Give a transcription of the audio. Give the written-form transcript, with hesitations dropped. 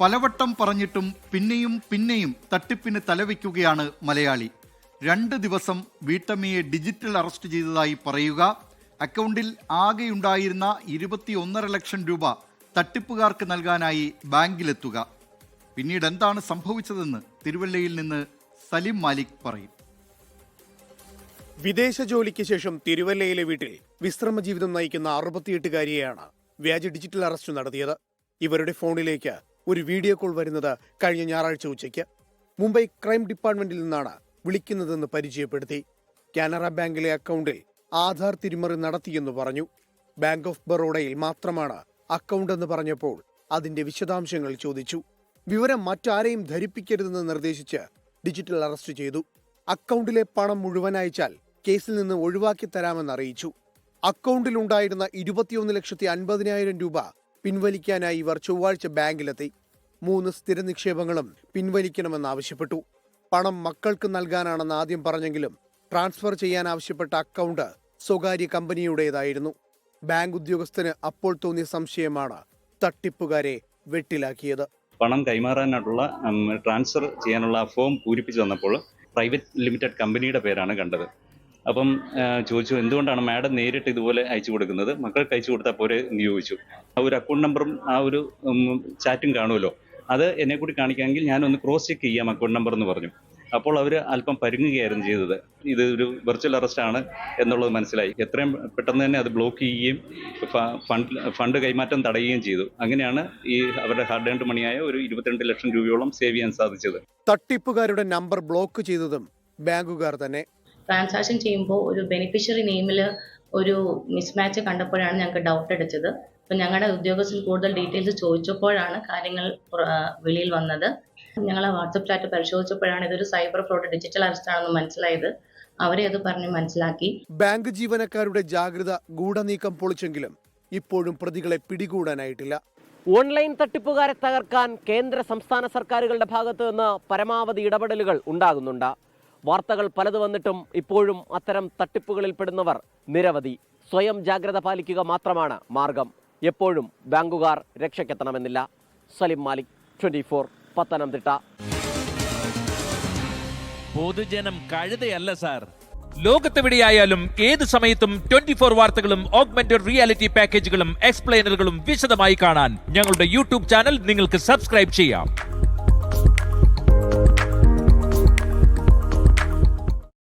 പലവട്ടം പറഞ്ഞിട്ടും പിന്നെയും പിന്നെയും തട്ടിപ്പിന് തലവെക്കുകയാണ് മലയാളി. 2 ദിവസം വീട്ടമ്മയെ ഡിജിറ്റൽ അറസ്റ്റ് ചെയ്തതായി പറയുക, അക്കൗണ്ടിൽ ആകെയുണ്ടായിരുന്ന 21.5 ലക്ഷം രൂപ തട്ടിപ്പുകാർക്ക് നൽകാനായി ബാങ്കിലെത്തുക. പിന്നീട് എന്താണ് സംഭവിച്ചതെന്ന് തിരുവല്ലയിൽ നിന്ന് സലിം മാലിക് പറയും. വിദേശ ജോലിക്ക് ശേഷം തിരുവല്ലയിലെ വീട്ടിൽ വിശ്രമ ജീവിതം നയിക്കുന്ന 68-കാരിയെയാണ് വ്യാജ ഡിജിറ്റൽ അറസ്റ്റ് നടത്തിയത്. ഇവരുടെ ഫോണിലേക്ക് ഒരു വീഡിയോ കോൾ വരുന്നത് കഴിഞ്ഞ ഞായറാഴ്ച ഉച്ചയ്ക്ക്. മുംബൈ ക്രൈം ഡിപ്പാർട്ട്മെന്റിൽ നിന്നാണ് വിളിക്കുന്നതെന്ന് പരിചയപ്പെടുത്തി. കാനറ ബാങ്കിലെ അക്കൗണ്ടിൽ ആധാർ തിരിമറി നടത്തിയെന്ന് പറഞ്ഞു. ബാങ്ക് ഓഫ് ബറോഡയിൽ മാത്രമാണ് അക്കൗണ്ട് എന്ന് പറഞ്ഞപ്പോൾ അതിന്റെ വിശദാംശങ്ങൾ ചോദിച്ചു. വിവരം മറ്റാരെയും ധരിപ്പിക്കരുതെന്ന് നിർദ്ദേശിച്ച് ഡിജിറ്റൽ അറസ്റ്റ് ചെയ്തു. അക്കൗണ്ടിലെ പണം മുഴുവൻ അയച്ചാൽ കേസിൽ നിന്ന് ഒഴിവാക്കി തരാമെന്ന് അറിയിച്ചു. അക്കൗണ്ടിലുണ്ടായിരുന്ന 21,50,000 രൂപ പിൻവലിക്കാനായി ഇവർ ചൊവ്വാഴ്ച ബാങ്കിലെത്തി. 3 സ്ഥിര നിക്ഷേപങ്ങളും പിൻവലിക്കണമെന്നാവശ്യപ്പെട്ടു. പണം മക്കൾക്ക് നൽകാനാണെന്ന് ആദ്യം പറഞ്ഞെങ്കിലും ട്രാൻസ്ഫർ ചെയ്യാൻ ആവശ്യപ്പെട്ട അക്കൗണ്ട് സ്വകാര്യ കമ്പനിയുടേതായിരുന്നു. ബാങ്ക് ഉദ്യോഗസ്ഥന് അപ്പോൾ തോന്നിയ സംശയമാണ് തട്ടിപ്പുകാരെ വെട്ടിലാക്കിയത്. പണം കൈമാറാനായിട്ടുള്ള ട്രാൻസ്ഫർ ചെയ്യാനുള്ള ഫോം പൂരിപ്പിച്ചു തന്നപ്പോൾ പ്രൈവറ്റ് ലിമിറ്റഡ് കമ്പനിയുടെ പേരാണ് കണ്ടത്. അപ്പം ചോദിച്ചു, എന്തുകൊണ്ടാണ് മാഡം നേരിട്ട് ഇതുപോലെ അയച്ചു കൊടുക്കുന്നത്, മക്കൾക്ക് അയച്ചു കൊടുത്താൽ പോരെ എന്ന് ചോദിച്ചു. ആ ഒരു അക്കൗണ്ട് നമ്പറും ആ ഒരു ചാറ്റും കാണുമല്ലോ, അത് എന്നെ കൂടി കാണിക്കാമെങ്കിൽ ഞാനൊന്ന് ക്രോസ് ചെക്ക് ചെയ്യാം അക്കൗണ്ട് നമ്പർ എന്ന് പറഞ്ഞു. അപ്പോൾ അവർ അല്പം പരുങ്ങുകയായിരുന്നു ചെയ്തത്. ഇത് ഒരു വെർച്വൽ അറസ്റ്റ് ആണ് എന്നുള്ളത് മനസ്സിലായി. എത്രയും പെട്ടെന്ന് തന്നെ അത് ബ്ലോക്ക് ചെയ്യുകയും ഫണ്ട് കൈമാറ്റം തടയുകയും ചെയ്തു. അങ്ങനെയാണ് ഈ അവരുടെ ഹാർഡ് ഏൺഡ് മണിയായ ഒരു 22 ലക്ഷം രൂപയോളം സേവ് ചെയ്യാൻ സാധിച്ചത്. തട്ടിപ്പുകാരുടെ നമ്പർ ബ്ലോക്ക് ചെയ്തതും ബാങ്കുകാർ തന്നെ. ട്രാൻസാക്ഷൻ ചെയ്യുമ്പോൾ ഒരു ബെനിഫിഷ്യറി നെയിമിൽ ഒരു മിസ്മാച്ച് കണ്ടപ്പോഴാണ് ഞങ്ങൾക്ക് ഡൗട്ട് അടിച്ചത്. അപ്പം ഞങ്ങളുടെ ഉദ്യോഗസ്ഥർ കൂടുതൽ ഡീറ്റെയിൽസ് ചോദിച്ചപ്പോഴാണ് കാര്യങ്ങൾ വെളിയിൽ വന്നത്. ഞങ്ങൾ വാട്സപ്പ് ചാറ്റ് പരിശോധിച്ചപ്പോഴാണ് ഇതൊരു സൈബർ ഫ്രോഡ് ഡിജിറ്റൽ അറസ്റ്റ് ആണെന്ന് മനസ്സിലായത്. അവരെ അത് പറഞ്ഞ് മനസ്സിലാക്കി. ബാങ്ക് ജീവനക്കാരുടെ ജാഗ്രത ഗൂഢനീക്കം പൊളിച്ചെങ്കിലും ഇപ്പോഴും പ്രതികളെ പിടികൂടാനായിട്ടില്ല. ഓൺലൈൻ തട്ടിപ്പുകാരെ തകർക്കാൻ കേന്ദ്ര സംസ്ഥാന സർക്കാരുകളുടെ ഭാഗത്തു നിന്ന് പരമാവധി ഇടപെടലുകൾ ഉണ്ടാകുന്നുണ്ട്. വാർത്തകൾ പലത് വന്നിട്ടും ഇപ്പോഴും അത്തരം തട്ടിപ്പുകളിൽ പെടുന്നവർ നിരവധി. സ്വയം ജാഗ്രത പാലിക്കുക മാത്രമാണ് മാർഗം. എപ്പോഴും ബാങ്കുകാർ രക്ഷയ്ക്കെത്തണമെന്നില്ല. സലിം മാലിക്, 24, പത്തനംതിട്ട. പൊതുജനം കഴുതയല്ല സാർ. ലോകത്തെവിടെയായാലും ഏത് സമയത്തും 24 വാർത്തകളും ഓഗ്മെന്റഡ് റിയാലിറ്റി പാക്കേജുകളും എക്സ്പ്ലെയിനറുകളും വിശദമായി കാണാൻ ഞങ്ങളുടെ യൂട്യൂബ് ചാനൽ നിങ്ങൾക്ക് സബ്സ്ക്രൈബ് ചെയ്യാം.